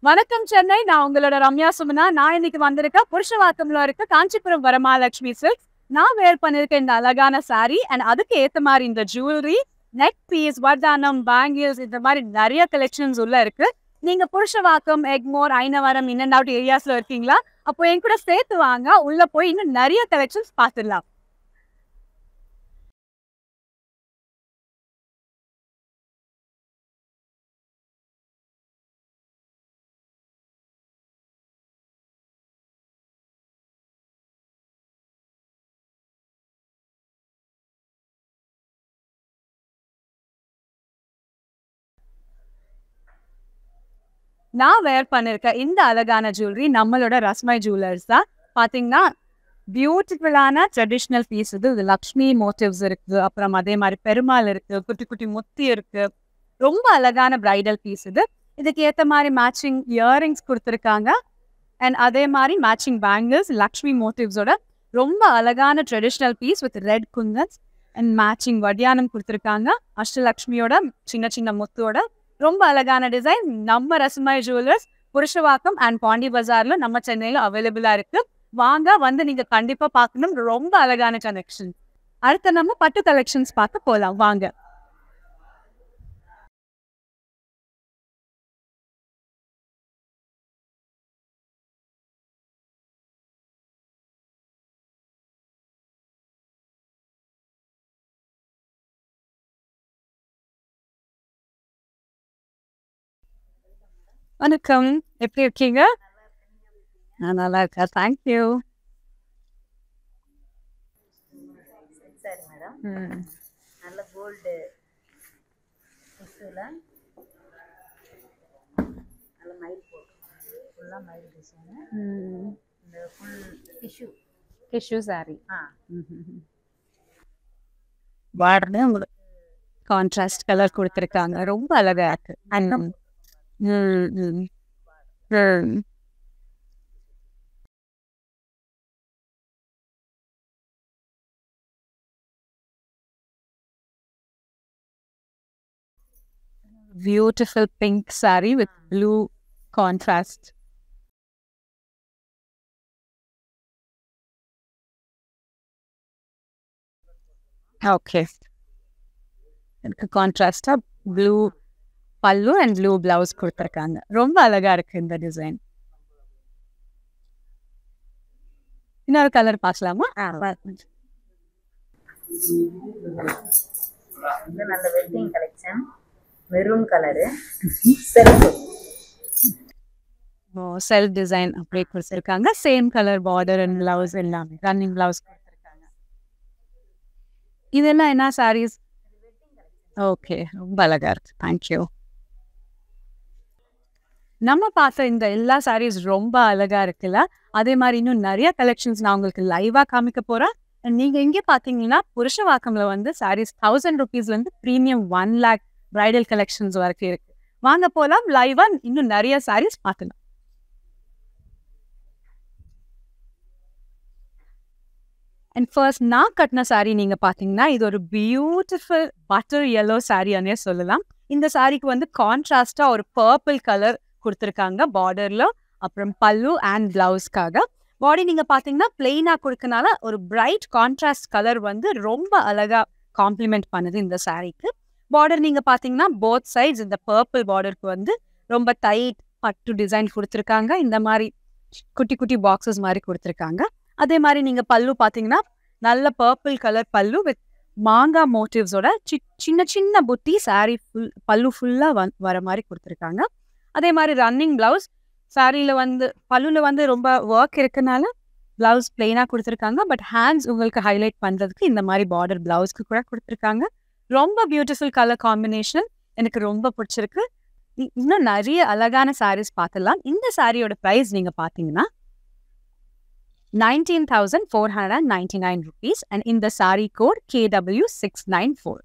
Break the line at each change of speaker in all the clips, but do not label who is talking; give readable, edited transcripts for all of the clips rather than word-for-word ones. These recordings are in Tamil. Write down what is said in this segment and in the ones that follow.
வணக்கம் சென்னை. நான் உங்களோட ரம்யா சுமனா. நான் இன்னைக்கு வந்திருக்கேன் புருஷவாக்கம்ல இருக்க காஞ்சிபுரம் வரமகாலட்சுமி சில்க்ஸ். நான் வேர் பண்ணிருக்க இந்த அழகான சாரி அண்ட் அதுக்கு ஏத்த மாதிரி இந்த ஜுவல்லரி, நெக் பீஸ், வர்தானம், பேங்கிள்ஸ் இந்த மாதிரி நிறைய கலெக்ஷன்ஸ் உள்ள இருக்கு. நீங்க Purasawalkam, Egmore, Ayanavaram in and out ஏரியாஸ்ல இருக்கீங்களா? அப்போ என் கூட சேர்த்து வாங்க. உள்ள போய் இன்னும் நிறைய கலெக்ஷன்ஸ் பார்த்துடலாம். நான் வேர் பண்ணிருக்க இந்த அழகான ஜுவல்லரி நம்மளோட ரஸ்மை ஜுவல்லர்ஸ் தான். பாத்தீங்கன்னா பியூட்டிஃபுல்லான ட்ரெடிஷ்னல் பீஸ் இது. லக்ஷ்மி மோட்டிவ்ஸ் இருக்கு, அப்புறம் அதே மாதிரி பெருமாள் இருக்கு, குட்டி குட்டி முத்தி இருக்கு. ரொம்ப அழகான பிரைடல் பீஸ் இது. இதுக்கு ஏத்த மாதிரி மேட்சிங் இயரிங்ஸ் கொடுத்துருக்காங்க அண்ட் அதே மாதிரி மேட்சிங் பேங்கிள்ஸ் லக்ஷ்மி மோட்டிவ்ஸோட ரொம்ப அழகான traditional piece with red kundans and matching வடியானம் கொடுத்துருக்காங்க. அஷ்டலக்ஷ்மியோட சின்ன சின்ன முத்தோட ரொம்ப அழகான டிசைன். நம்ம ரஸ்மை ஜுவல்லர்ஸ் புருஷவாக்கம் அண்ட் பாண்டி பஜார்ல நம்ம சென்னையில அவைலபிளா இருக்கு. வாங்க, வந்து நீங்க கண்டிப்பா பார்க்கணும். ரொம்ப அழகான கலெக்ஷன். அடுத்த நம்ம பட்டு கலெக்ஷன்ஸ் பார்க்க போலாம். வாங்க. வணக்கம், எப்படி இருக்கீங்க? நான் நல்லா இருக்கேன், தேங்க்யூ.
சரி மேடம், நல்ல கோல்டு டிஷ்யூல நல்ல மயில் போட்டு ஃபுல்லாக மயில் டிசைனு. இந்த ஃபுல்
டிஷ்யூ சாரி
பார்டர்னு
உங்களுக்கு கான்ட்ராஸ்ட் கலர் கொடுத்துருக்காங்க. ரொம்ப அழகா இருக்கு. Beautiful pink saree with blue contrast. Okay. எனக்கு கான்ட்ராஸ்டா ப்ளூ பல்லு அண்ட் ப்ளூ பிளவுஸ் கொடுத்துருக்காங்க. ரொம்ப அழகா இருக்கு இந்த டிசைன். இன்னொரு கலர் பார்க்கலாமா?
இது நல்ல wedding collection, maroon colour, self
self design அப்படியே கொடுத்துருக்காங்க. Same colour border and blouse எல்லாமே ரன்னிங் பிளவுஸ் கொடுத்துருக்காங்க. இதெல்லாம் என்ன சாரீஸ்? ஓகே, ரொம்ப அழகா இருக்கு, தேங்க்யூ. நம்ம பார்த்த இந்த எல்லா சாரீஸ் ரொம்ப அழகா இருக்குல்ல? அதே மாதிரி இன்னும் நிறைய கலெக்ஷன்ஸ் நான் உங்களுக்கு லைவா காமிக்க போறேன். நீங்க எங்கே பார்த்தீங்கன்னா புருஷவாக்கம்ல வந்து சாரீஸ் 1000 rupeesலேருந்து ப்ரீமியம் 1 lakh பிரைடல் கலெக்ஷன்ஸ் வரைக்கும் இருக்கு. வாங்க போலாம், லைவா இன்னும் நிறைய சாரீஸ் பார்க்கலாம். அண்ட் ஃபர்ஸ்ட் நான் கட்டின சாரீ நீங்க பார்த்தீங்கன்னா இது ஒரு பியூட்டிஃபுல் பட்டர் yellow சாரியானே சொல்லலாம். இந்த சாரிக்கு வந்து கான்ட்ராஸ்டா ஒரு பர்பிள் கலர் கொடுத்துருக்காங்க பார்டர்ல. அப்புறம் பல்லு அண்ட் பிளவுஸ்க்காக பாடி நீங்க பார்த்தீங்கன்னா பிளெயினா கொடுக்கனால ஒரு பிரைட் கான்ட்ராஸ்ட் கலர் வந்து ரொம்ப அழகா காம்ப்ளிமெண்ட் பண்ணுது இந்த சாரிக்கு. பார்டர் நீங்க பார்த்தீங்கன்னா போத் சைட்ஸ் இந்த பர்பிள் பார்டருக்கு வந்து ரொம்ப டைட் பட்டு டிசைன் கொடுத்துருக்காங்க. இந்த மாதிரி குட்டி குட்டி பாக்ஸஸ் மாதிரி கொடுத்துருக்காங்க. அதே மாதிரி நீங்க பல்லு பார்த்தீங்கன்னா நல்ல பர்பிள் கலர் பல்லு வித் மாங்காய் மோட்டிவ்ஸோட சின்ன சின்ன புட்டி சாரி பல்லு ஃபுல்லா வர மாதிரி கொடுத்துருக்காங்க. அதே மாதிரி ரன்னிங் பிளவுஸ் சாரியில வந்து பல்லுல வந்து ரொம்ப ஒர்க் இருக்கனால பிளவுஸ் பிளெயினா கொடுத்துருக்காங்க. பட் ஹேண்ட்ஸ் உங்களுக்கு ஹைலைட் பண்றதுக்கு இந்த மாதிரி பார்டர் பிளவுஸ்க்கு கூட கொடுத்துருக்காங்க. ரொம்ப பியூட்டிஃபுல் கலர் காம்பினேஷன், எனக்கு ரொம்ப பிடிச்சிருக்கு. இன்னும் நிறைய அழகான சாரீஸ் பார்த்துடலாம். இந்த சாரியோட ப்ரைஸ் நீங்க பார்த்தீங்கன்னா 19,499 rupees and in the saree code KW694.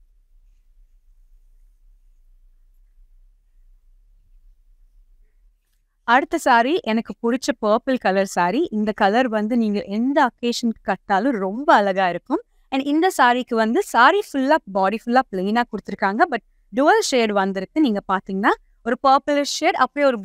அடுத்த சாரி எனக்கு பிடிச்ச பர்பிள் கலர் சாரி. இந்த கலர் வந்து நீங்க எந்த அக்கேஷனுக்கு கட்டாலும் ரொம்ப அழகா இருக்கும். அண்ட் இந்த சாரிக்கு வந்து சாரி ஃபுல்லா பாடி ஃபுல்லா பிளெயினா கொடுத்துருக்காங்க. பட் டுவல் ஷேட் வந்திருக்கு. நீங்க பாத்தீங்கன்னா ஒரு பர்பிளிஷ் ஷேட், அப்படியே ஒரு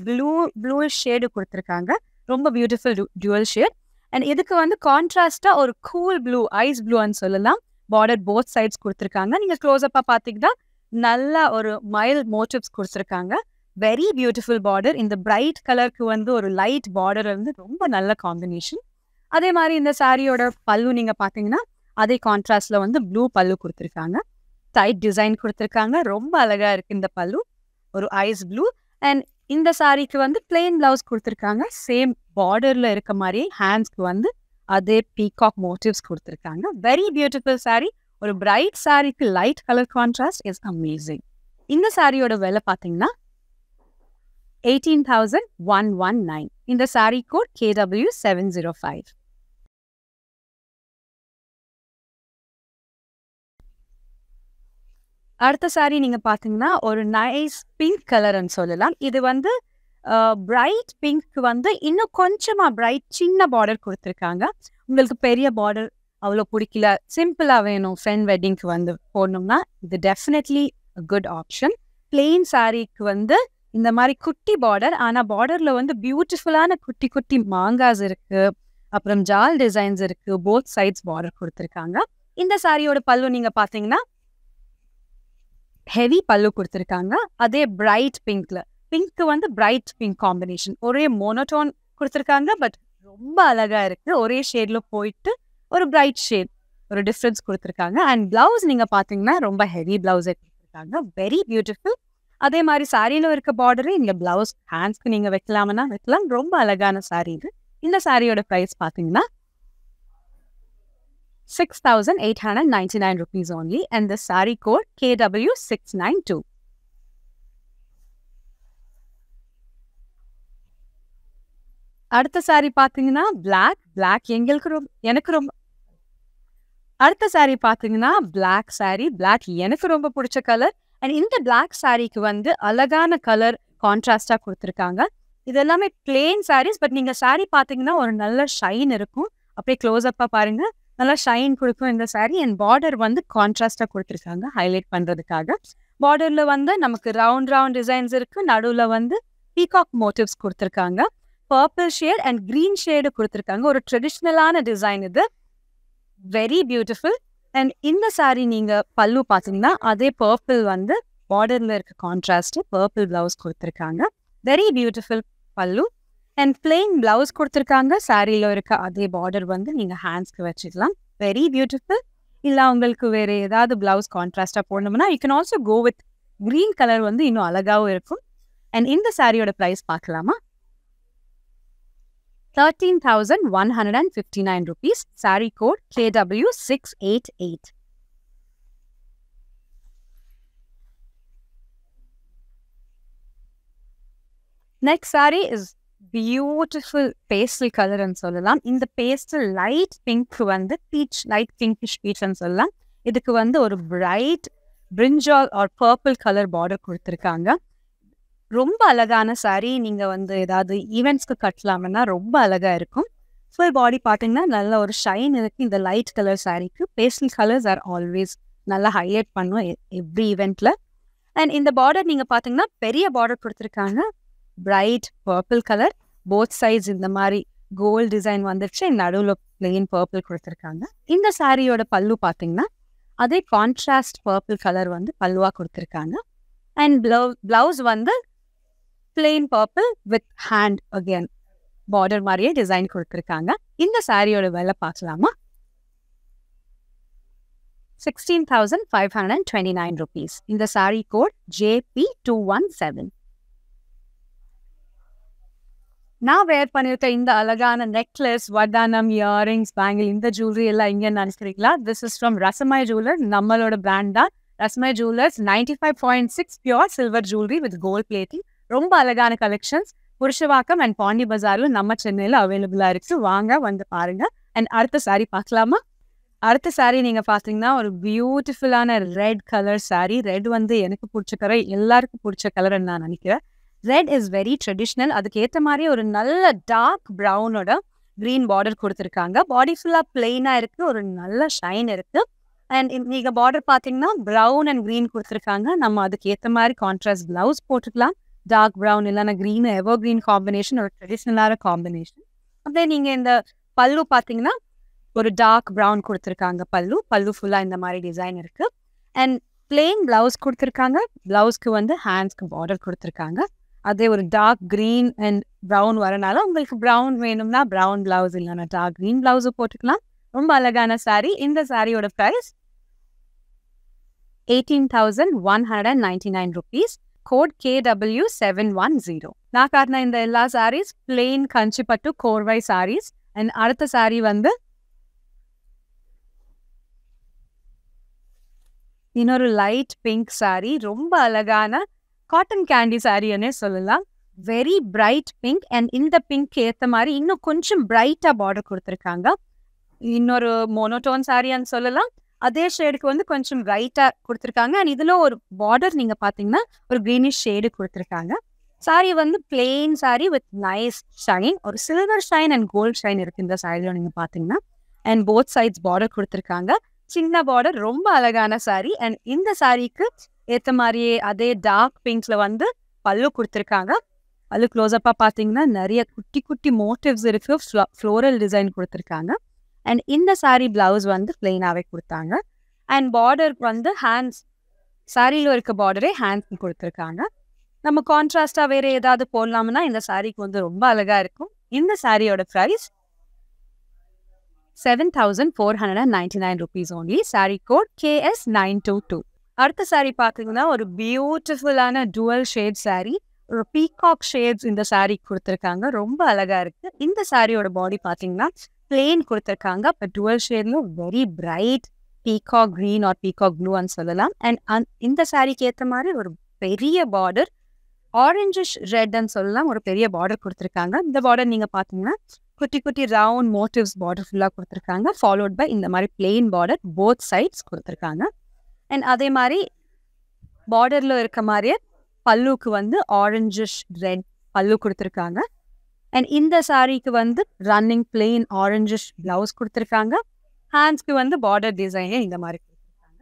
ப்ளூயிஷ் ஷேடு கொடுத்துருக்காங்க. ரொம்ப பியூட்டிஃபுல் டியூவல் ஷேட். அண்ட் இதுக்கு வந்து கான்ட்ராஸ்டா ஒரு கூல் ப்ளூ, ஐஸ் ப்ளூன்னு சொல்லலாம், பார்டர் போத் சைட்ஸ் கொடுத்துருக்காங்க. நீங்க க்ளோஸ்அப்பா பார்த்தீங்கன்னா நல்ல ஒரு மைல்ட் மோட்டிவ்ஸ் கொடுத்துருக்காங்க. Very beautiful border. இந்த பிரைட் கலருக்கு வந்து ஒரு லைட் பார்டர் வந்து ரொம்ப நல்ல காம்பினேஷன். அதே மாதிரி இந்த சாரியோட பல்லு நீங்க பார்த்தீங்கன்னா அதே கான்ட்ராஸ்ட்ல வந்து ப்ளூ பல்லு கொடுத்துருக்காங்க. டைட் டிசைன் கொடுத்துருக்காங்க. ரொம்ப அழகா இருக்கு இந்த பல்லு, ஒரு ஐஸ் ப்ளூ. அண்ட் இந்த சாரிக்கு வந்து பிளெயின் பிளவுஸ் கொடுத்துருக்காங்க. சேம் பார்டர்ல இருக்க மாதிரி ஹேண்ட்ஸ்க்கு வந்து அதே பீகாக் மோட்டிவ்ஸ் கொடுத்துருக்காங்க. Very beautiful sorry. ஒரு பிரைட் சாரிக்கு light colour contrast is amazing. இந்த சாரியோட விலை பார்த்தீங்கன்னா 18,119. இந்த சாரி கோட் KW705. அடுத்த சாரி நீங்க பாத்தீங்கன்னா ஒரு நைஸ் பிங்க் கலர்னு சொல்லலாம். இது வந்து பிரைட் பிங்க் வந்து இன்னும் கொஞ்சமா பிரைட் சின்ன பார்டர் கொடுத்துருக்காங்க. உங்களுக்கு பெரிய பார்டர் அவ்வளோ பிடிக்கல, சிம்பிளா வேணும் ஃப்ரெண்ட் வெட்டிங்க்கு வந்து போடணும்னா இது டெஃபினெட்லி குட் ஆப்ஷன். பிளெயின் சாரிக்கு வந்து இந்த மாதிரி குட்டி பார்டர், ஆனா பார்டர்ல வந்து பியூட்டிஃபுல்லான குட்டி குட்டி மாங்காஸ் இருக்கு, அப்புறம் ஜால் டிசைன்ஸ் இருக்கு, போத் சைட்ஸ் பார்டர் கொடுத்துருக்காங்க. இந்த சாரியோட பல்லு நீங்க பாத்தீங்கன்னா ஹெவி பல்லு கொடுத்துருக்காங்க. அதே பிரைட் பிங்க்ல, பிங்க் வந்து பிரைட் பிங்க் காம்பினேஷன், ஒரே மோனோடோன் கொடுத்துருக்காங்க. பட் ரொம்ப அழகா இருக்கு. ஒரே ஷேட்ல போயிட்டு ஒரு பிரைட் ஷேட், ஒரு டிஃப்ரென்ஸ் கொடுத்துருக்காங்க. அண்ட் பிளவுஸ் நீங்க பாத்தீங்கன்னா ரொம்ப ஹெவி பிளவுஸே கொடுத்துருக்காங்க. Very beautiful. அதே மாதிரி சாரியில இருக்க பார்டரு இங்க பிளவுஸ் ஹேண்ட்ஸ்க்கு நீங்க வைக்கலாம்னா வைக்கலாம். ரொம்ப அழகான சாரி இது. இந்த சாரியோட பிரைஸ் பாத்தீங்கன்னா 6,899 rupees only, and the saree code KW692. அடுத்த சாரி பாத்தீங்கன்னா பிளாக் எனக்கு ரொம்ப அடுத்த சாரி பாத்தீங்கன்னா பிளாக் சாரி. பிளாக் எனக்கு ரொம்ப பிடிச்ச கலர். அண்ட் இந்த பிளாக் சாரிக்கு வந்து அழகான கலர் கான்ட்ராஸ்டா கொடுத்துருக்காங்க. இது எல்லாமே பிளெயின் சாரீஸ். பட் நீங்க சாரி பாத்தீங்கன்னா ஒரு நல்ல ஷைன் இருக்கும். அப்படியே க்ளோஸ் அப்பா பாருங்க, நல்லா ஷைன் கொடுக்கும் இந்த சாரி. அண்ட் பார்டர் வந்து கான்ட்ராஸ்டா கொடுத்துருக்காங்க ஹைலைட் பண்றதுக்காக. பார்டர்ல வந்து நமக்கு ரவுண்ட் டிசைன்ஸ் இருக்கு. நடுவுல வந்து பீகாக் மோட்டிவ்ஸ் கொடுத்துருக்காங்க. Purple shade and green shade கொடுத்துருக்காங்க. ஒரு ட்ரெடிஷ்னலான டிசைன் இது. Very beautiful. அண்ட் இந்த சாரி நீங்க பல்லு பாத்தீங்கன்னா அதே பர்பிள் வந்து பார்டர்ல இருக்க கான்ட்ராஸ்ட் பர்பிள் பிளவுஸ் கொடுத்துருக்காங்க. Very beautiful pallu and plain blouse கொடுத்துருக்காங்க. சாரியில இருக்க அதே பார்டர் வந்து நீங்க ஹேண்ட்ஸ்க்கு வச்சுக்கலாம். Very beautiful. இல்லை உங்களுக்கு வேற ஏதாவது பிளவுஸ் கான்ட்ராஸ்டா போடணும்னா you can also go with green colour வந்து இன்னும் அழகாவும் இருக்கும். அண்ட் இந்த சாரியோட பிரைஸ் பார்க்கலாமா? 13,159 rupees. Saree code KW688. Next saree is beautiful pastel color ன்னு சொல்லலாம். இந்த pastel light pink வந்து peach, light pinkish peach ன்னு சொல்லலாம். இதுக்கு வந்து ஒரு bright brinjal or purple color border கொடுத்துருக்காங்க. ரொம்ப அழகான சாரி. நீங்க வந்து ஏதாவது ஈவெண்ட்ஸ்க்கு கட்டலாம்னா ரொம்ப அழகா இருக்கும். ஃபுல் பாடி பார்த்தீங்கன்னா நல்ல ஒரு ஷைன் இருக்கு இந்த லைட் கலர் சாரிக்கு. பேஸ்டல் கலர்ஸ் ஆர் ஆல்வேஸ் நல்லா ஹைலைட் பண்ணும் எவ்ரி ஈவெண்ட்ல. அண்ட் இந்த பார்டர் நீங்க பார்த்தீங்கன்னா பெரிய பார்டர் கொடுத்துருக்காங்க. Bright purple colour, both sides இந்த மாதிரி கோல்ட் டிசைன் வந்துடுச்சு. நடுவில் பிளெயின் பர்பிள் கொடுத்துருக்காங்க. இந்த சாரியோட பல்லு பார்த்தீங்கன்னா அதே கான்ட்ராஸ்ட் பர்பிள் கலர் வந்து பல்லுவா கொடுத்துருக்காங்க. அண்ட் பிளவுஸ் வந்து plain purple with hand again border மாதிரியே டிசைன் கொடுத்துருக்காங்க. இந்த சாரியோட விலை பார்க்கலாமா? 16,529 rupees. இந்த சாரி கோட் JP217. நான் வேர் பண்ணிருக்க இந்த அழகான நெக்லஸ், வடானம், இயரிங்ஸ், பேங்கிள், இந்த ஜுவல்லரி எல்லாம் இங்கே நினைக்கிறீங்களா? This is from Rasamai jeweller. நம்மளோட பிராண்ட் தான் Rasamai jewellers. 95.6 pure silver jewellery with gold plating. ரொம்ப அழகான கலெக்ஷன்ஸ் புருஷவாக்கம் அண்ட் பாண்டி பஜார்ல நம்ம சென்னையில அவைலபிளா இருக்கு. வாங்க வந்து பாருங்க. அண்ட் அடுத்த சாரி பார்க்கலாமா? அடுத்த சாரி நீங்க பாத்தீங்கன்னா ஒரு பியூட்டிஃபுல்லான ரெட் கலர் சாரி. ரெட் வந்து எனக்கு பிடிச்ச கலர், எல்லாருக்கும் பிடிச்ச கலர்ன்னு நான் நினைக்கிறேன். Red is very traditional. அதுக்கு ஏற்ற மாதிரி ஒரு நல்ல டார்க் ப்ரௌனோட கிரீன் பார்டர் கொடுத்துருக்காங்க. பாடி ஃபுல்லா பிளெயினா இருக்கு, ஒரு நல்ல ஷைன் இருக்கு. அண்ட் நீங்க பார்டர் பாத்தீங்கன்னா ப்ரௌன் அண்ட் கிரீன் கொடுத்துருக்காங்க. நம்ம அதுக்கு ஏற்ற மாதிரி கான்ட்ராஸ்ட் பிளவுஸ் போட்டுக்கலாம். டார்க் ப்ரௌன் இல்லைன்னா க்ரீன் எவர் க்ரீன் காம்பினேஷன் ஒரு ட்ரெடிஷ்னலான காம்பினேஷன். அப்படியே நீங்கள் இந்த பல்லு பார்த்தீங்கன்னா ஒரு டார்க் ப்ரௌன் கொடுத்துருக்காங்க. பல்லு ஃபுல்லாக இந்த மாதிரி டிசைன் இருக்குது. அண்ட் பிளெயின் ப்ளவுஸ் கொடுத்துருக்காங்க. ப்ளவுஸ்க்கு வந்து ஹேண்ட்ஸ்க்கு பார்டர் கொடுத்துருக்காங்க. அதே ஒரு டார்க் க்ரீன் அண்ட் ப்ரௌன் வரனால உங்களுக்கு ப்ரௌன் வேணும்னா ப்ரௌன் ப்ளவுஸ் இல்லைன்னா டார்க் க்ரீன் ப்ளவுஸும் போட்டுக்கலாம். ரொம்ப அழகான சாரீ. இந்த சாரியோட ப்ரைஸ் 18,199 rupees. Code KW710. நான் காட்டின இந்த எல்லா சாரீஸ் பிளெயின் கஞ்சிப்பட்டு கோர்வை சாரீஸ். அண்ட் அடுத்த சாரீ வந்து இன்னொரு லைட் பிங்க் சாரீ. ரொம்ப அழகான காட்டன் கேண்டி சாரின்னே சொல்லலாம். Very bright pink. அண்ட் இந்த பிங்க் ஏற்ற மாதிரி இன்னும் கொஞ்சம் பிரைட்டாக பார்டர் கொடுத்துருக்காங்க. இன்னொரு மோனோட்டோன் சாரின்னு சொல்லலாம். அதே ஷேடுக்கு வந்து கொஞ்சம் பிரைட்டாக கொடுத்துருக்காங்க. அண்ட் இதில் ஒரு பார்டர் நீங்கள் பார்த்தீங்கன்னா ஒரு க்ரீனிஷ் ஷேடு கொடுத்துருக்காங்க. சாரி வந்து plain sari with nice shine. ஒரு silver shine and gold shine இருக்குது இந்த சாரியில் நீங்கள் பார்த்தீங்கன்னா. அண்ட் போத் சைட்ஸ் பார்டர் கொடுத்துருக்காங்க. சின்ன பார்டர். ரொம்ப அழகான சாரி. அண்ட் இந்த சாரிக்கு ஏற்ற மாதிரியே அதே டார்க் பிங்க்ல வந்து பல்லு கொடுத்துருக்காங்க. பல்லு க்ளோஸ்அப்பாக பார்த்தீங்கன்னா நிறைய குட்டி குட்டி மோட்டிவ்ஸ் இருக்கு. ஃப்ளோரல் டிசைன் கொடுத்துருக்காங்க. அண்ட் இந்த சாரி பிளவுஸ் வந்து பிளெயினாகவே கொடுத்தாங்க. அண்ட் பார்டர் வந்து ஹேண்ட்ஸ் சாரியில் இருக்க பார்டரே ஹேண்ட்ஸ் கொடுத்துருக்காங்க. நம்ம கான்ட்ராஸ்டாக வேறு ஏதாவது போடலாம்னா இந்த சாரிக்கு வந்து ரொம்ப அழகாக இருக்கும். இந்த சாரியோட price 7,499 rupees only. Sari code KS922. அடுத்த சாரி பார்த்தீங்கன்னா ஒரு பியூட்டிஃபுல்லான டுவல் ஷேட் சாரி. ஒரு பீகாக் ஷேட்ஸ் இந்த சாரி கொடுத்துருக்காங்க. ரொம்ப அழகா இருக்கு. இந்த சாரியோட பாடி பார்த்தீங்கன்னா பிளெயின் கொடுத்துருக்காங்க. இப்போ டுவல் ஷேட்ல very bright peacock green or peacock ப்ளூன்னு சொல்லலாம். அண்ட் இந்த சாரிக்கு ஏற்ற மாதிரி ஒரு பெரிய பார்டர் ஆரஞ்சிஷ் ரெட்ன்னு சொல்லலாம். ஒரு பெரிய பார்டர் கொடுத்துருக்காங்க. இந்த பார்டர் நீங்கள் பார்த்தீங்கன்னா குட்டி குட்டி ரவுண்ட் மோட்டிவ்ஸ் பார்டர் ஃபுல்லாக கொடுத்துருக்காங்க. ஃபாலோட் பை இந்த மாதிரி பிளெயின் பார்டர் போத் சைட்ஸ் கொடுத்துருக்காங்க. அண்ட் அதே மாதிரி பார்டரில் இருக்க மாதிரியே பல்லுக்கு வந்து ஆரஞ்சிஷ் ரெட் பல்லு கொடுத்துருக்காங்க. அண்ட் இந்த சாரீக்கு வந்து ரன்னிங் பிளெயின் ஆரஞ்சிஷ் ப்ளவுஸ் கொடுத்துருக்காங்க. ஹேண்ட்ஸ்க்கு வந்து பார்டர் டிசைனே இந்த மாதிரி கொடுத்துருக்காங்க.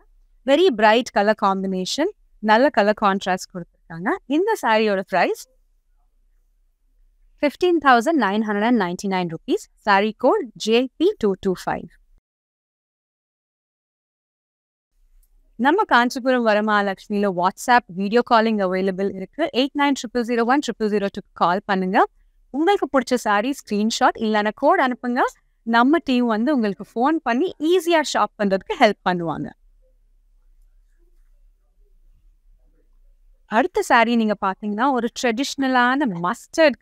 Very bright colour combination. நல்ல கலர் கான்ட்ராஸ்ட் கொடுத்துருக்காங்க. இந்த சாரியோட price 15,999 rupees. Sorry code JP225. நம்ம காஞ்சிபுரம் வரமகாலட்சுமியில் வாட்ஸ்அப் வீடியோ காலிங் அவைலபிள் இருக்கு. 8900010002 கால் பண்ணுங்க. உங்களுக்கு பிடிச்ச சாரி ஸ்க்ரீன்ஷாட் இல்லைன்னா கோட் அனுப்புங்க. நம்ம டீம் வந்து உங்களுக்கு ஃபோன் பண்ணி ஈஸியாக ஷாப் பண்ணுறதுக்கு ஹெல்ப் பண்ணுவாங்க. அடுத்த சாரி நீங்கள் பார்த்தீங்கன்னா ஒரு ட்ரெடிஷ்னலான மஸ்டர்ட்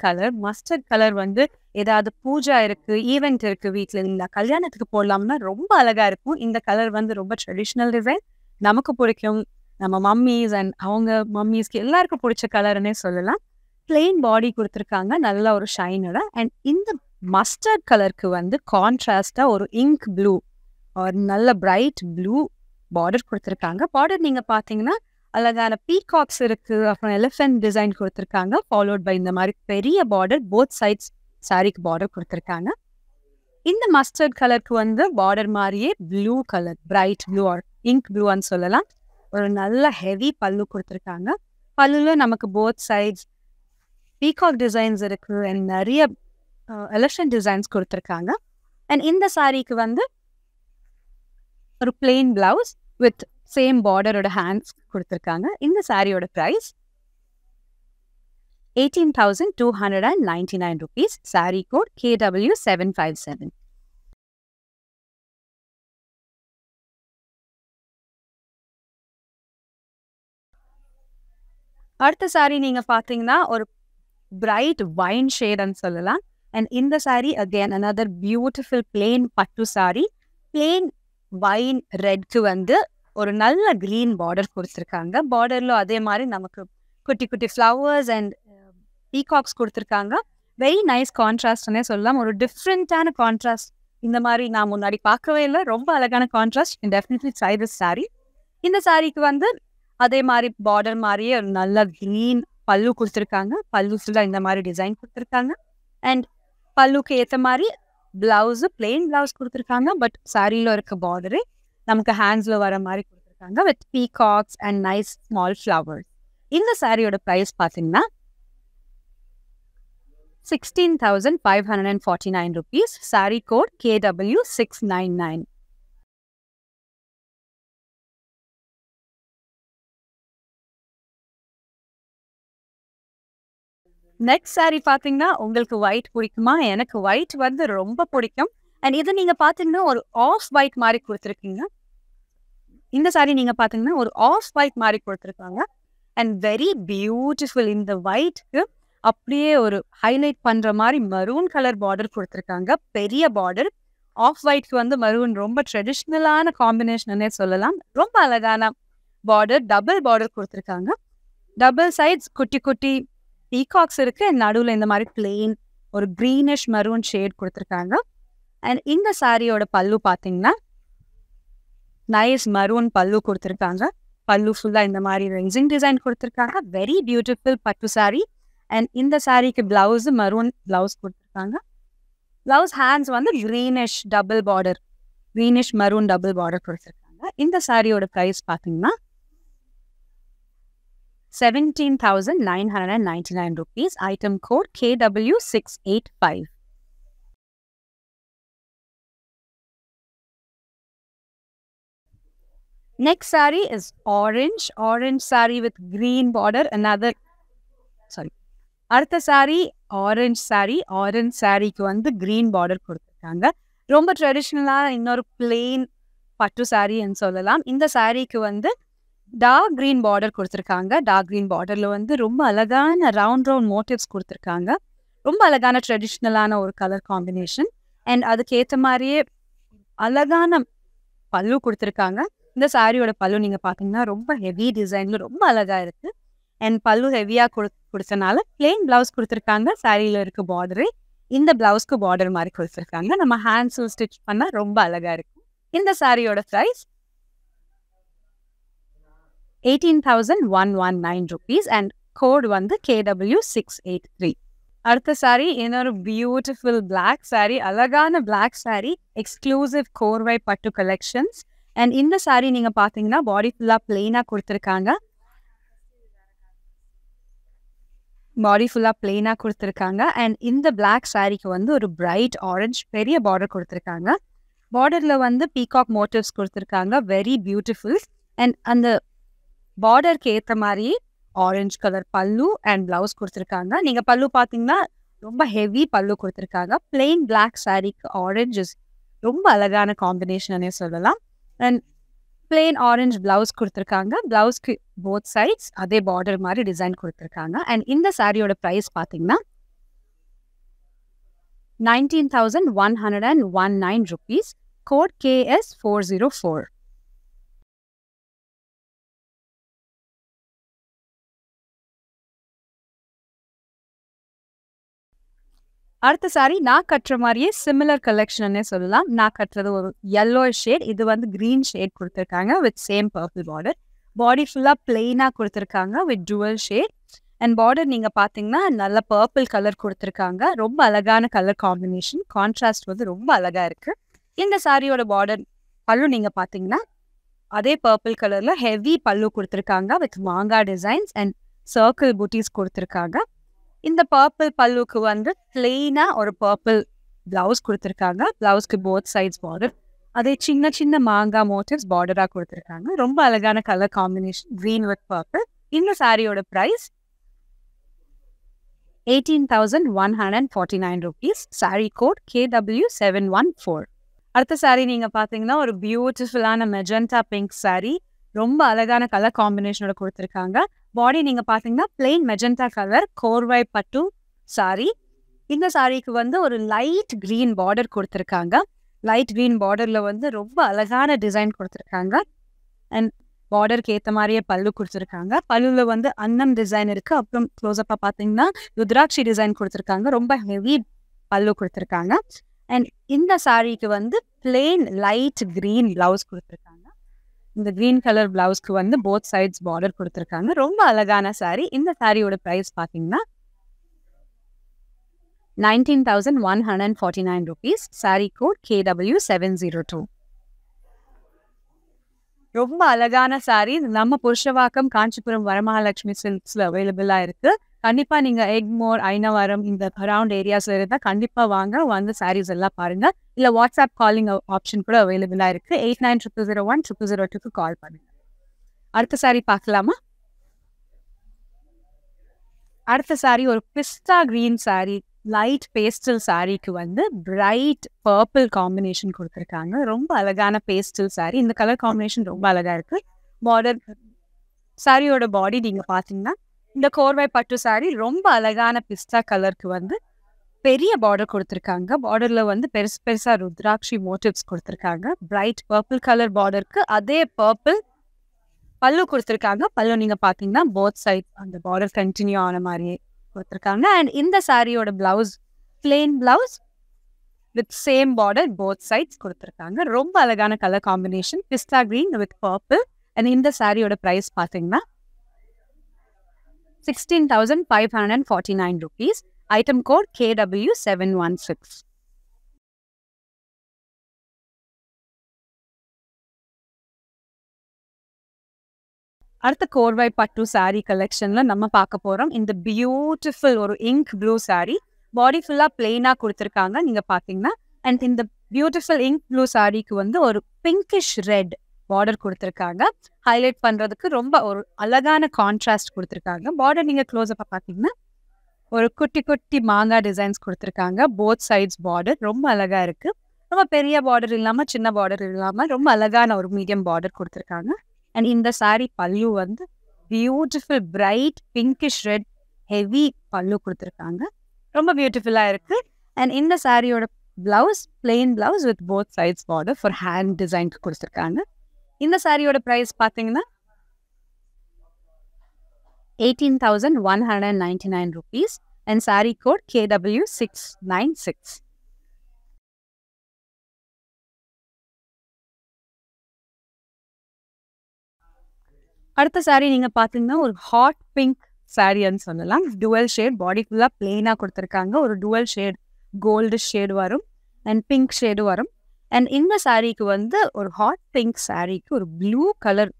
கலர் வந்து ஏதாவது பூஜா இருக்குது, ஈவெண்ட் இருக்குது, வீட்டில் இல்லை கல்யாணத்துக்கு போடலாம்னா ரொம்ப அழகாக இருக்கும். இந்த கலர் வந்து ரொம்ப ட்ரெடிஷ்னல் டிசைன். நமக்கு பிடிக்கும். நம்ம மம்மிஸ் அண்ட் அவங்க மம்மிஸ்க்கு எல்லாருக்கும் பிடிச்ச கலர்னே சொல்லலாம். பிளெயின் பாடி கொடுத்துருக்காங்க. நல்ல ஒரு ஷைனோட. அண்ட் இந்த மஸ்டர்ட் கலருக்கு வந்து கான்ட்ராஸ்டாக ஒரு இங்க் ப்ளூ ஒரு நல்ல பிரைட் ப்ளூ பார்டர் கொடுத்துருக்காங்க. பார்டர் நீங்கள் பார்த்தீங்கன்னா அழகான பீகாக்ஸ் இருக்குது. அப்புறம் எலிஃபென்ட் டிசைன் கொடுத்துருக்காங்க. ஃபாலோட் பை இந்த மாதிரி பெரிய பார்டர் போத் சைட்ஸ் சாரிக்கு பார்டர் கொடுத்துருக்காங்க. இந்த மஸ்டர்ட் கலருக்கு வந்து பார்டர் மாதிரியே blue colour bright blue or ink ப்ளூன்னு சொல்லலாம். ஒரு நல்ல ஹெவி பல்லு கொடுத்துருக்காங்க. பல்லுல நமக்கு போத் சைட்ஸ் பீகாக் டிசைன்ஸ் இருக்கு அண்ட் நிறைய எலிஃபென்ட் டிசைன்ஸ் கொடுத்துருக்காங்க. அண்ட் இந்த சாரிக்கு வந்து ஒரு plain blouse with same பார்டரோட hands கொடுத்துருக்காங்க. இந்த சாரியோட price 18,299 rupees. Sorry code KW757. அடுத்த சாரி நீங்க பாத்தீங்கன்னா ஒரு பிரைட் வைன் ஷேட்னு சொல்லலாம். அண்ட் இந்த sorry again another beautiful plain பட்டு சாரி. பிளெயின் வைன் ரெட்க்கு வந்து ஒரு நல்ல கிரீன் பார்டர் கொடுத்துருக்காங்க. பார்டர்ல அதே மாதிரி நமக்கு குட்டி குட்டி ஃப்ளவர்ஸ் அண்ட் பீகாக்ஸ் கொடுத்துருக்காங்க. வெரி நைஸ் கான்ட்ராஸ்ட்னே சொல்லலாம். ஒரு டிஃப்ரெண்ட்டான கான்ட்ராஸ்ட் இந்த மாதிரி நான் முன்னாடி பார்க்கவே இல்லை. ரொம்ப அழகான contrast. Definitely try this sorry. இந்த சாரிக்கு வந்து அதே மாதிரி பார்டர் மாதிரியே ஒரு நல்ல க்ரீன் பல்லு கொடுத்துருக்காங்க. பல்லு ஃபுல்லாக இந்த மாதிரி டிசைன் கொடுத்துருக்காங்க. அண்ட் பல்லுக்கு ஏற்ற மாதிரி பிளவுஸு பிளெயின் பிளவுஸ் கொடுத்துருக்காங்க. பட் சாரியில் இருக்க பார்டரு நமக்கு ஹேண்ட்ஸில் வர மாதிரி கொடுத்துருக்காங்க with peacocks and nice small flowers. இந்த சாரியோட ப்ரைஸ் பார்த்தீங்கன்னா 16,549 rupees. Saree code KW699. Next saree பாத்தீங்கன்னா உங்களுக்கு ஒயிட் பிடிக்குமா? எனக்கு ஒயிட் வந்து ரொம்ப பிடிக்கும். அண்ட் இது நீங்க பாத்தீங்கன்னா ஒரு ஆஃப் ஒயிட் மாதிரி கொடுத்துருக்கீங்க. இந்த saree நீங்க பாத்தீங்கன்னா ஒரு ஆஃப் ஒயிட் மாதிரி கொடுத்துருக்காங்க. And very beautiful. இந்த ஒயிட்க்கு அப்படியே ஒரு ஹைலைட் பண்ற மாதிரி மரூன் கலர் பார்டர் கொடுத்துருக்காங்க. பெரிய பார்டர். ஆஃப் ஒயிட்க்கு வந்து மரூன் ரொம்ப ட்ரெடிஷ்னலான காம்பினேஷனே சொல்லலாம். ரொம்ப அழகான பார்டர். டபுள் பார்டர் கொடுத்துருக்காங்க. டபுள் சைட்ஸ் குட்டி குட்டி பீகாக்ஸ் இருக்கு. நடுவில் இந்த மாதிரி பிளெயின் ஒரு கிரீனிஷ் மரூன் ஷேட் கொடுத்துருக்காங்க. அண்ட் இந்த சாரியோட பல்லு பார்த்தீங்கன்னா நைஸ் மரூன் பல்லு கொடுத்துருக்காங்க. பல்லு ஃபுல்லாக இந்த மாதிரி ரைசிங் டிசைன் கொடுத்துருக்காங்க. வெரி பியூட்டிஃபுல் பட்டு சாரி. அண்ட் இந்த சாரிக்கு பிளவுஸ் மரூன் பிளவுஸ் கொடுத்துருக்காங்க. பிளவுஸ் ஹேண்ட்ஸ் வந்து greenish double border, greenish maroon double border கொடுத்துருக்காங்க. இந்த சாரியோட ப்ரைஸ் பார்த்தீங்கன்னா 17,999 rupees. Item code KW685. Next saree is orange. Orange saree with green border. அடுத்த saree orange saree. Orange saree-க்கு வந்து green border கொடுத்துருக்காங்க. ரொம்ப ட்ரெடிஷ்னலான இன்னொரு பிளெயின் பட்டு சாரின்னு சொல்லலாம். இந்த சாரிக்கு வந்து டார்க் கிரீன் பார்டர் கொடுத்துருக்காங்க. டார்க் கிரீன் பார்டரில் வந்து ரொம்ப அழகான ரவுண்ட் மோட்டிவ்ஸ் கொடுத்துருக்காங்க. ரொம்ப அழகான ட்ரெடிஷ்னலான ஒரு கலர் காம்பினேஷன். அண்ட் அதுக்கேற்ற மாதிரியே அழகான பல்லு கொடுத்துருக்காங்க. இந்த சாரியோட பல்லு நீங்கள் பார்த்தீங்கன்னா ரொம்ப ஹெவி டிசைனில் ரொம்ப அழகாக இருக்குது. அண்ட் பல்லு ஹெவியாக கொடுத்தனால பிளெயின் ப்ளவுஸ் கொடுத்துருக்காங்க. சாரியில் இருக்க பார்டரு இந்த ப்ளவுஸ்க்கு பார்டர் மாதிரி கொடுத்துருக்காங்க. நம்ம ஹேண்ட்ஸில் ஸ்டிச் பண்ணால் ரொம்ப அழகாக இருக்கும். இந்த சாரியோட ப்ரைஸ் 18,119 rupees and code வந்து KW683. அடுத்த சாரி இன்னொரு பியூட்டிஃபுல் பிளாக் சாரி. அழகான பிளாக் சாரி. எக்ஸ்க்ளூசிவ் கோர்வை பட்டு கலெக்ஷன்ஸ். அண்ட் இந்த சாரி நீங்க பாத்தீங்கன்னா பாடி ஃபுல்லா பிளெயினா கொடுத்துருக்காங்க. பாடி ஃபுல்லா பிளெயினா கொடுத்துருக்காங்க. அண்ட் இந்த பிளாக் சாரிக்கு வந்து ஒரு பிரைட் ஆரஞ்ச் பெரிய பார்டர் கொடுத்துருக்காங்க. பார்டர்ல வந்து பீகாக் மோட்டிவ்ஸ் கொடுத்துருக்காங்க. Very beautiful. அண்ட் அந்த பார்டருக்கு ஏற்ற மாதிரி ஆரஞ்சு கலர் பல்லு அண்ட் பிளவுஸ் கொடுத்துருக்காங்க. நீங்கள் பல்லு பார்த்தீங்கன்னா ரொம்ப ஹெவி பல்லு கொடுத்துருக்காங்க. பிளெயின் பிளாக் சாரிக்கு ஆரஞ்சு ரொம்ப அழகான காம்பினேஷனே சொல்லலாம். அண்ட் பிளெயின் ஆரஞ்சு பிளவுஸ் கொடுத்துருக்காங்க. பிளவுஸ்க்கு போத் சைட்ஸ் அதே பார்டர் மாதிரி டிசைன் கொடுத்துருக்காங்க. அண்ட் இந்த சாரியோட ப்ரைஸ் பார்த்தீங்கன்னா 19,119 rupees. Code KS404. அடுத்த சாரி நான் கட்டுற மாதிரியே சிமிலர் கலெக்ஷன்னே சொல்லலாம். நான் கட்டுறது ஒரு yellow ஷேட். இது வந்து கிரீன் ஷேட் கொடுத்துருக்காங்க with same purple border. Body ஃபுல்லாக பிளெயினாக கொடுத்துருக்காங்க with dual shade. And border நீங்கள் பார்த்தீங்கன்னா நல்ல பர்பிள் கலர் கொடுத்துருக்காங்க. ரொம்ப அழகான கலர் காம்பினேஷன். கான்ட்ராஸ்ட் வந்து ரொம்ப அழகாக இருக்குது. இந்த சாரியோட பார்டர் பல்லு நீங்கள் பார்த்தீங்கன்னா அதே பர்பிள் கலரில் ஹெவி பல்லு கொடுத்துருக்காங்க வித் மாங்காய் டிசைன்ஸ் அண்ட் சர்க்கிள் பூட்டிஸ் கொடுத்துருக்காங்க. இந்த பர்பிள் பல்லுக்கு வந்து பிளெயினாக ஒரு பர்பிள் பிளவுஸ் கொடுத்துருக்காங்க. பிளவுஸ்க்கு போத் சைட்ஸ் பார்டர் அதே சின்ன சின்ன மாங்காய் மோட்டிவ்ஸ் பார்டராக கொடுத்துருக்காங்க. ரொம்ப அழகான colour combination green with purple. இந்த சாரியோட price 18,149 rupees. Sorry code KW714. அடுத்த சாரி நீங்கள் பார்த்தீங்கன்னா ஒரு பியூட்டிஃபுல்லான மெஜந்தா பிங்க் சாரி. ரொம்ப அழகான கலர் காம்பினேஷனோட கொடுத்துருக்காங்க. பாடி நீங்கள் பார்த்தீங்கன்னா பிளெயின் மெஜந்தா கலர் கோர்வை பட்டு சாரி. இந்த சாரிக்கு வந்து ஒரு லைட் க்ரீன் பார்டர் கொடுத்துருக்காங்க. லைட் க்ரீன் பார்டரில் வந்து ரொம்ப அழகான டிசைன் கொடுத்துருக்காங்க. அண்ட் பார்டருக்கு ஏற்ற மாதிரியே பல்லு கொடுத்துருக்காங்க. பல்லுவில் வந்து அன்னம் டிசைன் இருக்குது. அப்புறம் க்ளோஸ்அப்பாக பார்த்தீங்கன்னா ருத்ராட்சி டிசைன் கொடுத்துருக்காங்க. ரொம்ப ஹெவி பல்லு கொடுத்துருக்காங்க. அண்ட் இந்த சாரிக்கு வந்து பிளெயின் லைட் க்ரீன் பிளவுஸ் கொடுத்துருக்காங்க. இந்த க்ரீன் கலர் பிளவுஸ்க்கு வந்து போத் சைட்ஸ் பார்டர் கொடுத்துருக்காங்க. ரொம்ப அழகான சாரி. இந்த சாரியோட ப்ரைஸ் பார்த்தீங்கன்னா 19,149 rupees. Sorry code KW702. ரொம்ப அழகான சாரி. நம்ம புருஷவாக்கம் காஞ்சிபுரம் வரமகாலட்சுமி சில்க்ஸில் அவைலபிளாக இருக்குது. கண்டிப்பா நீங்க எக்மோர், ஐனவரம் இந்த அரவுண்ட் ஏரியாஸ்ல இருந்தா கண்டிப்பா வாங்க. வந்து சாரீஸ் எல்லாம் பாருங்க. இல்ல வாட்ஸ்அப் காலிங் ஆப்ஷன் கூட அவைலபிளா இருக்கு. 8900010002க்கு கால் பண்ணுங்க. அடுத்த சாரி பார்க்கலாமா? அடுத்த சாரி ஒரு பிஸ்தா கிரீன் சாரி, லைட் பேஸ்டல் சாரிக்கு வந்து பிரைட் பர்பிள் காம்பினேஷன் கொடுத்துருக்காங்க. ரொம்ப அழகான பேஸ்டல் சாரி. இந்த கலர் காம்பினேஷன் ரொம்ப அழகா இருக்கு. பார்டர் சாரியோட பாடி நீங்க பாத்தீங்கன்னா இந்த கோர்வை பட்டு சாரி ரொம்ப அழகான பிஸ்தா கலருக்கு வந்து பெரிய பார்டர் கொடுத்துருக்காங்க. பார்டர்ல வந்து பெருசு பெருசா ருத்ராட்சி மோட்டிவ்ஸ் கொடுத்துருக்காங்க. பிரைட் பர்பிள் கலர் பார்டருக்கு அதே பர்பிள் பல்லு கொடுத்துருக்காங்க. பல்லு நீங்க பாத்தீங்கன்னா போத் சைட் அந்த பார்டர் கண்டினியூ ஆன மாதிரியே கொடுத்துருக்காங்க. அண்ட் இந்த சாரியோட blouse plain blouse with same border both sides கொடுத்துருக்காங்க. ரொம்ப அழகான கலர் காம்பினேஷன் பிஸ்தா கிரீன் வித் பர்பிள். அண்ட் இந்த சாரியோட பிரைஸ் பாத்தீங்கன்னா 16,549 rupees. Item code KW716. அடுத்த கோர்வை பட்டு சாரி கலெக்ஷன்ல நம்ம பார்க்க போறோம். இந்த பியூட்டிஃபுல் ஒரு இங்க் ப்ளூ சாரி பாடி ஃபுல்லா பிளெயினா கொடுத்துருக்காங்க. நீங்க பாத்தீங்கன்னா அண்ட் இந்த பியூட்டிஃபுல் இங்க் ப்ளூ சாரிக்கு வந்து ஒரு பிங்கிஷ் ரெட் பார்டர் கொடுத்துருக்காங்க. ஹைலைட் பண்றதுக்கு ரொம்ப ஒரு அழகான கான்ட்ராஸ்ட் கொடுத்துருக்காங்க. பார்டர் நீங்க க்ளோஸ் அப்ப பாத்தீங்கன்னா ஒரு குட்டி குட்டி மாங்காய் டிசைன்ஸ் கொடுத்துருக்காங்க. போத் சைட்ஸ் பார்டர் ரொம்ப அழகா இருக்கு. ரொம்ப பெரிய பார்டர் இல்லாம சின்ன பார்டர் இல்லாம ரொம்ப அழகான ஒரு மீடியம் பார்டர் கொடுத்துருக்காங்க. அண்ட் இந்த சாரி பல்லு வந்து beautiful bright pinkish red heavy pallu கொடுத்துருக்காங்க. ரொம்ப பியூட்டிஃபுல்லா இருக்கு. அண்ட் இந்த சாரியோட blouse plain blouse with both sides border for hand டிசைனுக்கு கொடுத்துருக்காங்க. இந்த சாரியோட பிரைஸ் பாத்தீங்கன்னா 18,199 rupees and saree code KW696. அடுத்த சாரி நீங்க பாத்தீங்கன்னா ஒரு ஹாட் பிங்க் சாரின்னு சொல்லலாம். டுவல் ஷேட் பாடி ஃபுல்லா பிளெயினா கொடுத்துருக்காங்க. ஒரு டுவல் ஷேட் கோல்டு ஷேடு வரும் அண்ட் பிங்க் ஷேடு வரும். அண்ட் இந்த சாரிக்கு வந்து ஒரு ஹாட் பிங்க் சாரிக்கு ஒரு ப்ளூ கலர்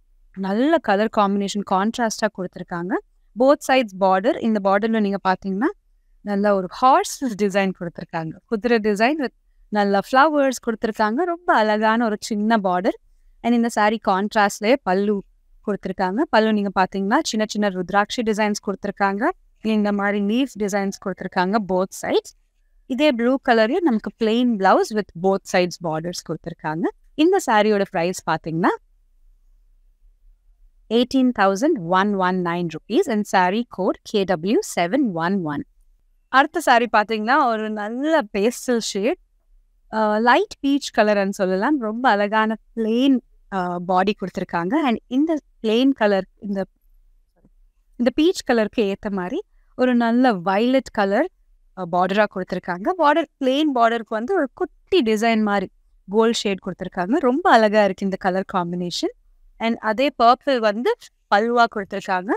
நல்ல கலர் காம்பினேஷன் கான்ட்ராஸ்டா கொடுத்துருக்காங்க. Both sides border. இந்த பார்டர்ல நீங்க பாத்தீங்கன்னா நல்ல ஒரு ஹார்ஸ் டிசைன் கொடுத்துருக்காங்க. குதிரை டிசைன் வித் நல்ல ஃப்ளவர்ஸ் கொடுத்துருக்காங்க. ரொம்ப அழகான ஒரு சின்ன பார்டர். அண்ட் இந்த சாரி கான்ட்ராஸ்ட்லயே பல்லு கொடுத்துருக்காங்க. பல்லு நீங்க பாத்தீங்கன்னா சின்ன சின்ன ருத்ராட்சி டிசைன்ஸ் கொடுத்துருக்காங்க. இந்த மாதிரி லீஃப் டிசைன்ஸ் கொடுத்துருக்காங்க போத் சைட்ஸ். இதே ப்ளூ கலர்லயும் நமக்கு plain blouse with both sides borders கொடுத்துருக்காங்க. இந்த சாரியோட பிரைஸ் பாத்தீங்கன்னா 18,119 rupees and saree code KW711. அடுத்த சாரி பாத்தீங்கன்னா ஒரு நல்ல பேஸ்டல் ஷேட் லைட் பீச் கலர்னு சொல்லலாம். ரொம்ப அழகான பிளெயின் பாடி கொடுத்துருக்காங்க. அண்ட் இந்த பிளெயின் கலர் இந்த பீச் கலருக்கு ஏற்ற மாதிரி ஒரு நல்ல வயலட் கலர் பார்டரா கொடுத்துருக்காங்க. பார்டர் பிளெயின் பார்டருக்கு வந்து ஒரு குட்டி டிசைன் மாதிரி கோல்ட் ஷேட் கொடுத்துருக்காங்க. ரொம்ப அழகா இருக்கு இந்த கலர் காம்பினேஷன். அண்ட் அதே பர்பிள் வந்து பல்லுவா கொடுத்துருக்காங்க.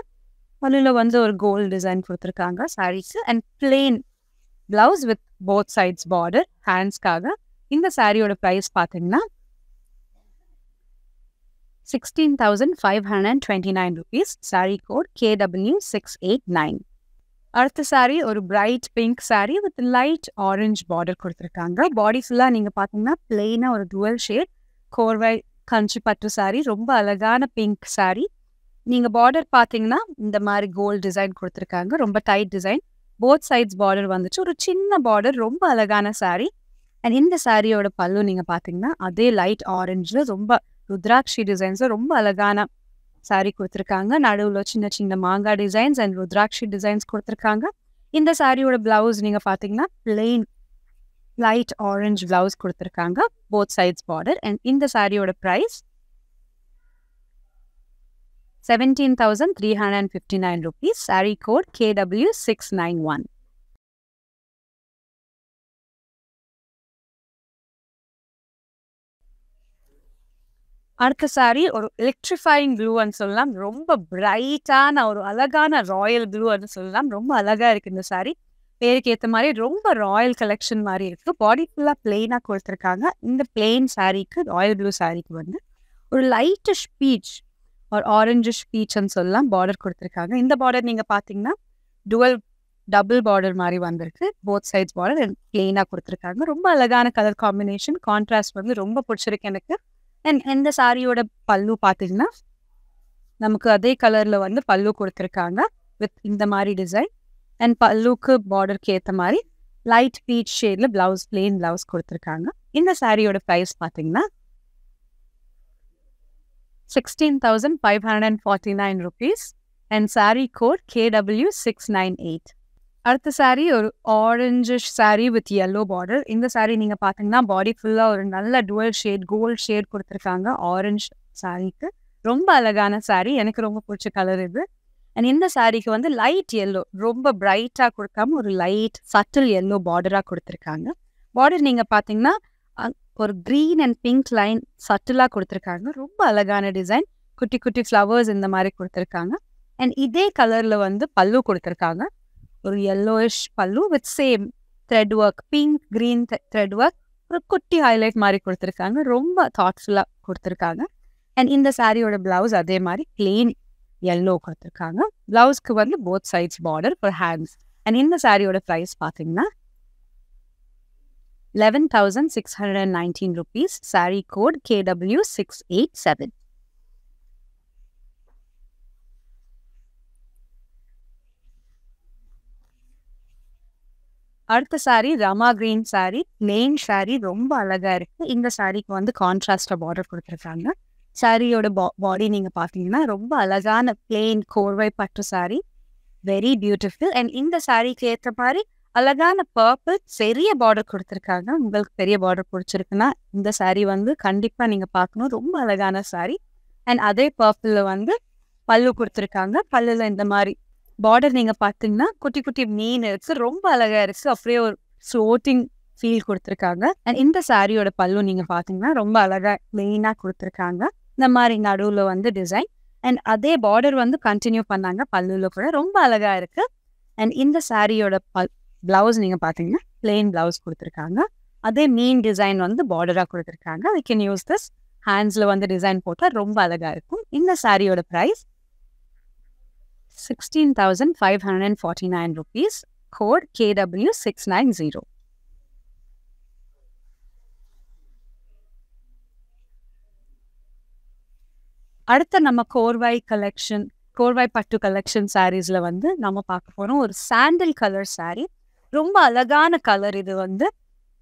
பல்லுல வந்து ஒரு கோல்டு டிசைன் கொடுத்துருக்காங்க saris. And plain blouse with both sides border ஹேண்ட்ஸ்க்காக. இந்த சாரியோட பிரைஸ் பாத்தீங்கன்னா 16,529 rupees. saree code KW689. அடுத்த சாரி ஒரு bright pink sari with light orange border கொடுத்துருக்காங்க. பாடி ஃபுல்லா நீங்க பாத்தீங்கன்னா பிளெயினா ஒரு டுவல் ஷேட் கோர்வை கஞ்சி பட்டு சாரி. ரொம்ப அழகான பிங்க் சாரி. நீங்க பார்டர் பாத்தீங்கன்னா இந்த மாதிரி கோல்டு டிசைன் கொடுத்துருக்காங்க. ரொம்ப tight design. Both sides border வந்துச்சு. ஒரு சின்ன பார்டர். ரொம்ப அழகான சாரி. அண்ட் இந்த சாரியோட பல்லு நீங்க பாத்தீங்கன்னா அதே லைட் ஆரஞ்சுல ரொம்ப ருத்ராட்சி டிசைன்ஸ் ரொம்ப அழகான சாரி கொடுத்துருக்காங்க. நடுவுல சின்ன சின்ன மாங்காய் டிசைன்ஸ் அண்ட் ருத்ராட்சி டிசைன்ஸ் கொடுத்துருக்காங்க. இந்த சாரியோட பிளவுஸ் நீங்க பாத்தீங்கன்னா பிளெயின் லைட் ஆரஞ்ச் பிளவுஸ் கொடுத்துருக்காங்க. Both sides border. அண்ட் இந்த சாரியோட price 17,359 rupees. saree code KW691. அடுத்த சாரி ஒரு எலக்ட்ரிஃபைங் ப்ளூன்னு சொல்லலாம். ரொம்ப பிரைட்டான ஒரு அழகான ராயல் ப்ளூன்னு சொல்லலாம். ரொம்ப அழகா இருக்கு இந்த சாரி. பேருக்கு ஏற்ற மாதிரி ரொம்ப ராயல் கலெக்ஷன் மாதிரி இருக்கு. பாடி ஃபுல்லா பிளெயினா கொடுத்துருக்காங்க. இந்த பிளெயின் சாரிக்கு ராயல் ப்ளூ சாரிக்கு வந்து ஒரு லைட்டிஷ் பீச் ஒரு ஆரஞ்சிஷ் பீச்ன்னு சொல்லலாம் பார்டர் கொடுத்துருக்காங்க. இந்த பார்டர் நீங்க பாத்தீங்கன்னா டுவல் டபுள் பார்டர் மாதிரி வந்திருக்கு. போத் சைட்ஸ் பார்டர் அண்ட் பிளெயினாக கொடுத்துருக்காங்க. ரொம்ப அழகான கலர் காம்பினேஷன். கான்ட்ராஸ்ட் வந்து ரொம்ப பிடிச்சிருக்கு எனக்கு. அண்ட் இந்த சாரியோட பல்லு பார்த்தீங்கன்னா நமக்கு அதே கலரில் வந்து பல்லு கொடுத்துருக்காங்க வித் இந்த மாதிரி டிசைன். அண்ட் பல்லுக்கு பார்டருக்கு ஏற்ற மாதிரி லைட் பீச் ஷேடில் பிளவுஸ், பிளெயின் பிளவுஸ் கொடுத்துருக்காங்க. இந்த சாரியோட ப்ரைஸ் பார்த்தீங்கன்னா 16,549 rupees and sorry code KW698. அடுத்த சாரீ ஒரு orangish sari with yellow border. இந்த சாரீ நீங்கள் பார்த்தீங்கன்னா பாடி ஃபுல்லாக ஒரு நல்ல டுவல் ஷேட் கோல்ட் ஷேட் கொடுத்துருக்காங்க ஆரஞ்சு சாரீக்கு. ரொம்ப அழகான சாரீ, எனக்கு ரொம்ப பிடிச்ச கலர் இது. அண்ட் இந்த சாரீக்கு வந்து லைட் yellow, ரொம்ப பிரைட்டாக கொடுக்காம ஒரு லைட் சட்டில் yellow பார்டராக கொடுத்துருக்காங்க. பார்டர் நீங்கள் பார்த்தீங்கன்னா ஒரு க்ரீன் அண்ட் பிங்க் லைன் சட்டிலாக கொடுத்துருக்காங்க. ரொம்ப அழகான டிசைன். குட்டி குட்டி ஃப்ளவர்ஸ் இந்த மாதிரி கொடுத்துருக்காங்க. அண்ட் இதே கலரில் வந்து பல்லு கொடுத்துருக்காங்க. ஒரு yellowish பல்லு with same thread work, pink green thread work, ஒரு குட்டி ஹைலைட் மாதிரி கொடுத்துருக்காங்க. ரொம்ப தாட்ஃபுல்லாக கொடுத்துருக்காங்க. அண்ட் இந்த சாரியோட பிளவுஸ் அதே மாதிரி பிளெயின் yellow கொடுத்துருக்காங்க. பிளவுஸ்க்கு வந்து both sides border for hands. And இந்த சாரியோட ப்ரைஸ் பார்த்தீங்கன்னா 11,619 rupees. Sorry code KW687. அடுத்த சாரீ ரமா கிரீன் சாரீ, பிளெயின் சாரீ, ரொம்ப அழகா இருக்கு. இந்த சாரீக்கு வந்து கான்ட்ராஸ்டா பார்டர் கொடுத்துருக்காங்க. சாரியோட பாடி நீங்க பாத்தீங்கன்னா ரொம்ப அழகான பிளெயின் கோர்வை பட்டு சாரீ, வெரி பியூட்டிஃபுல். அண்ட் இந்த சாரீக்கு ஏற்ற மாதிரி அழகான பர்பிள் பெரிய பார்டர் கொடுத்துருக்காங்க. உங்களுக்கு பெரிய பார்டர் பிடிச்சிருக்குன்னா இந்த சாரீ வந்து கண்டிப்பா நீங்க பார்க்கணும். ரொம்ப அழகான சாரீ. அண்ட் அதே பர்பிள்ல வந்து பல்லு கொடுத்துருக்காங்க. பல்லுல இந்த மாதிரி பார்டர் நீங்க பார்த்தீங்கன்னா குட்டி குட்டி மீன் இருக்கு. ரொம்ப அழகா இருக்கு. அப்படியே ஒரு ஃப்ளோட்டிங் ஃபீல் கொடுத்துருக்காங்க. அண்ட் இந்த சாரியோட பல்லு நீங்க பார்த்தீங்கன்னா ரொம்ப அழகா பிளெயினா கொடுத்துருக்காங்க. இந்த மாதிரி நடுவில் வந்து டிசைன். அண்ட் அதே பார்டர் வந்து கண்டினியூ பண்ணாங்க பல்லுல கூட. ரொம்ப அழகா இருக்கு. அண்ட் இந்த சாரியோட பிளவுஸ் நீங்க பார்த்தீங்கன்னா பிளெயின் பிளவுஸ் கொடுத்துருக்காங்க. அதே மீன் டிசைன் வந்து பார்டராக கொடுத்துருக்காங்க. We can use this. ஹேண்ட்ஸ்ல வந்து டிசைன் போட்டால் ரொம்ப அழகா இருக்கும். இந்த சாரியோட ப்ரைஸ் 16,549 rupees. Code KW690. அடுத்த நம்ம கோர்வாய் கலெக்ஷன், கோர்வாய் பட்டு கலெக்ஷன் சாரீஸ்ல வந்து நம்ம பார்க்க போறோம் ஒரு சாண்டில் கலர் சாரீ. ரொம்ப அழகான கலர். இது வந்து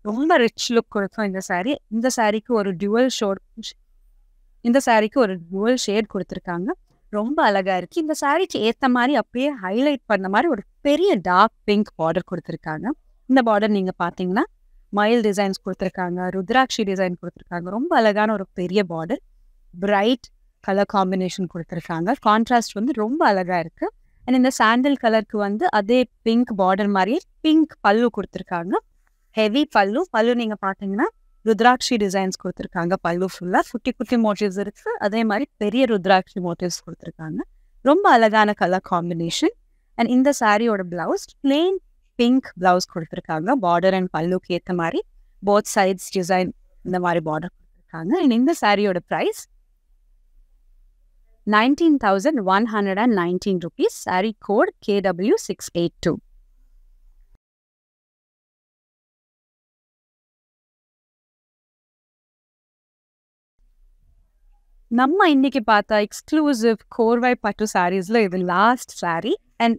ரொம்ப ரிச் லுக் கொடுக்கும் இந்த சாரீ. இந்த சாரீக்கு ஒரு டுவல் ஷேட் கொடுத்துருக்காங்க. ரொம்ப அழகா இருக்கு. இந்த சாரீக்கு ஏற்ற மாதிரி அப்படியே ஹைலைட் பண்ண மாதிரி ஒரு பெரிய டார்க் பிங்க் பார்டர் கொடுத்துருக்காங்க. இந்த பார்டர் நீங்க பாத்தீங்கன்னா மயில் டிசைன்ஸ் கொடுத்துருக்காங்க, ருத்ராட்சி டிசைன் கொடுத்துருக்காங்க. ரொம்ப அழகான ஒரு பெரிய பார்டர், பிரைட் கலர் காம்பினேஷன் கொடுத்துருக்காங்க. கான்ட்ராஸ்ட் வந்து ரொம்ப அழகா இருக்கு. அண்ட் இந்த சாண்டில் கலருக்கு வந்து அதே பிங்க் பார்டர் மாதிரியே பிங்க் பல்லு கொடுத்துருக்காங்க. ஹெவி பல்லு. பல்லு நீங்க பாத்தீங்கன்னா ருத்ராட்சி டிசைன்ஸ் கொடுத்துருக்காங்க. பல்லு ஃபுல்லா குட்டி குட்டி மோட்டிவ்ஸ் இருக்கு. அதே மாதிரி பெரிய ருத்ராட்சி மோட்டிவ்ஸ் கொடுத்துருக்காங்க. ரொம்ப அழகான கலர் காம்பினேஷன். அண்ட் இந்த சாரியோட பிளவுஸ் பிளெயின் பிங்க் பிளவுஸ் கொடுத்துருக்காங்க. பார்டர் அண்ட் பல்லுக்கு ஏற்ற மாதிரி போத் சைட்ஸ் டிசைன் இந்த மாதிரி பார்டர் கொடுத்துருக்காங்க. அண்ட் இந்த சாரியோட price 19,119 rupees. Sorry code KW682. நம்ம இன்னைக்கு பார்த்தா எக்ஸ்க்ளூசிவ் கோர்வாய் பட்டு சாரீஸ்ல இது லாஸ்ட் சாரீ. அண்ட்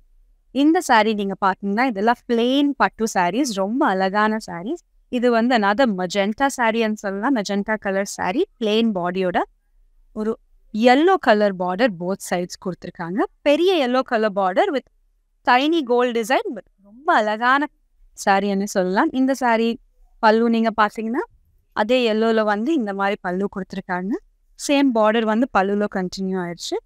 இந்த சாரீ நீங்க பாத்தீங்கன்னா இதெல்லாம் பிளெயின் பட்டு சாரீஸ். ரொம்ப அழகான சாரீஸ். இது வந்து another மெஜெண்டா சாரின்னு சொல்லலாம். மெஜெண்டா கலர் சாரீ, பிளெயின் பாடியோட ஒரு yellow colour border both sides கொடுத்துருக்காங்க. பெரிய yellow colour border with tiny gold design. But ரொம்ப அழகான சாரின்னு சொல்லலாம். இந்த சாரீ பல்லு நீங்க பாத்தீங்கன்னா அதே yellowல வந்து இந்த மாதிரி பல்லு கொடுத்துருக்காங்க. சேம் பார்டர் வந்து பல்லுல கண்டினியூ ஆயிடுச்சு.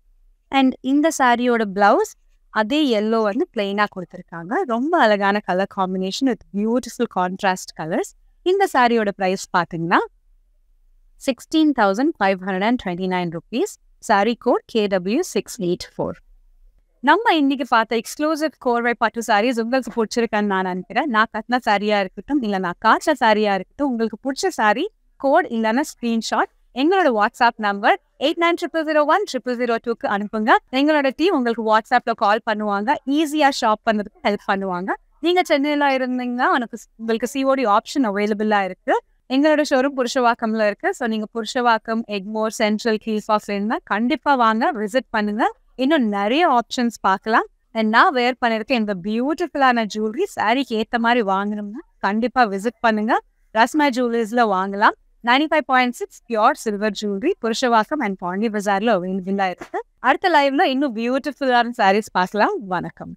அண்ட் இந்த சாரியோட பிளவுஸ் அதே yellow வந்து பிளெயினா கொடுத்துருக்காங்க. ரொம்ப அழகான colour combination with beautiful contrast colours. இந்த சாரியோட ப்ரைஸ் பார்த்தீங்கன்னா 16,529 rupees. Sorry code KW684. நம்ம இன்னைக்கு பார்த்த எக்ஸ்க்ளூசிவ் கோர்வை பட்டு சாரீஸ் உங்களுக்கு பிடிச்சிருக்கான்னு நான் நினைக்கிறேன். நான் கட்டின சாரியா இருக்கட்டும், இல்லை நான் காய்ச்ச சாரியா இருக்கட்டும், உங்களுக்கு பிடிச்ச சாரி கோட் இல்லைன்னா ஸ்க்ரீன்ஷாட் எங்களோட வாட்ஸ்அப் நம்பர் 8900010002க்கு அனுப்புங்க. எங்களோட டீம் உங்களுக்கு வாட்ஸ்அப்ல கால் பண்ணுவாங்க. ஈஸியா ஷாப் பண்ணதுக்கு ஹெல்ப் பண்ணுவாங்க. நீங்க சென்னையில இருந்தீங்கன்னா உங்களுக்கு சிஓடி ஆப்ஷன் அவைலபிளா இருக்கு. எங்களோட ஷோரூம் புருஷவாக்கம்ல இருக்கு. ஸோ நீங்க புருஷவாக்கம், எக்மோர், சென்ட்ரல், கீழ்பாக்ஸ்ல இருந்தா கண்டிப்பா வாங்க, விசிட் பண்ணுங்க. இன்னும் நிறைய ஆப்ஷன்ஸ் பார்க்கலாம். நான் வேர் பண்ணிருக்கேன் இந்த பியூட்டிஃபுல்லான ஜுவல்லரி சாரிக்கு ஏத்த மாதிரி வாங்கணும்னா கண்டிப்பா விசிட் பண்ணுங்க. ரஸ்மா ஜுவல்லர்ஸ்ல வாங்கலாம். 95.6 pure silver jewellery Purasawalkam and Pondy பஜார்ல அவைலபிளா இருக்கு. அடுத்த லைவ்ல இன்னும் பியூட்டிஃபுல்லான சாரீஸ் பார்க்கலாம். வணக்கம்.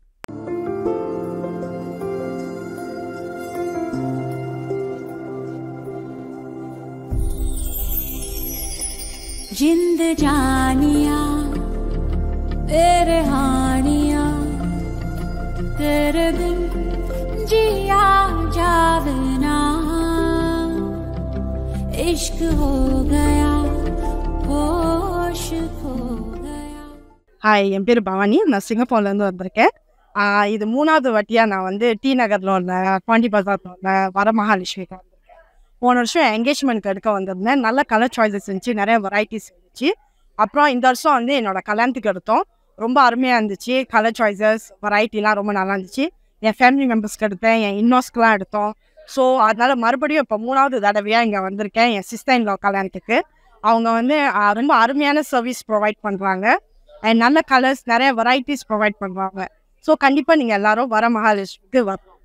जिंद जानिया तेरे हानिया तेरे बिन जिया जावे ना इश्क हो गया होश खो गया.
ஹாய், என் பேர் பவானி. நான் சிங்கப்பூர்லேருந்து வந்திருக்கேன். இது 3வது வாட்டியாக நான் வந்து டி நகரில் உள்ள பாண்டி பஜாரில் உள்ள வரமகாலட்சுமிக்கு வந்திருக்கேன். போன வருஷம் என்கேஜ்மெண்ட்க்கு எடுக்க வந்திருந்தேன். நல்ல கலர் சாய்ஸஸ் இருந்துச்சு, நிறைய வெரைட்டிஸ் இருந்துச்சு. அப்புறம் இந்த வருஷம் வந்து என்னோட கல்யாணத்துக்கு எடுத்தோம். ரொம்ப அருமையாக இருந்துச்சு. கலர் சாய்ஸஸ், வெரைட்டிலாம் ரொம்ப நல்லா இருந்துச்சு. என் ஃபேமிலி மெம்பர்ஸ்க்கு எடுத்தேன், என் இன்னோஸ்க்குலாம் எடுத்தோம். ஸோ அதனால் மறுபடியும் இப்போ 3வது தடவையாக இங்கே வந்திருக்கேன் என் சிஸ்டர் இன் லா கல்யாணத்துக்கு. அவங்க வந்து ரொம்ப அருமையான சர்வீஸ் ப்ரொவைட் பண்ணுறாங்க. அண்ட் நல்ல கலர்ஸ், நிறைய வெரைட்டிஸ் ப்ரொவைட் பண்ணுறாங்க. ஸோ கண்டிப்பாக நீங்கள் எல்லோரும் வரமகாலட்சுமிக்கு வரணும்.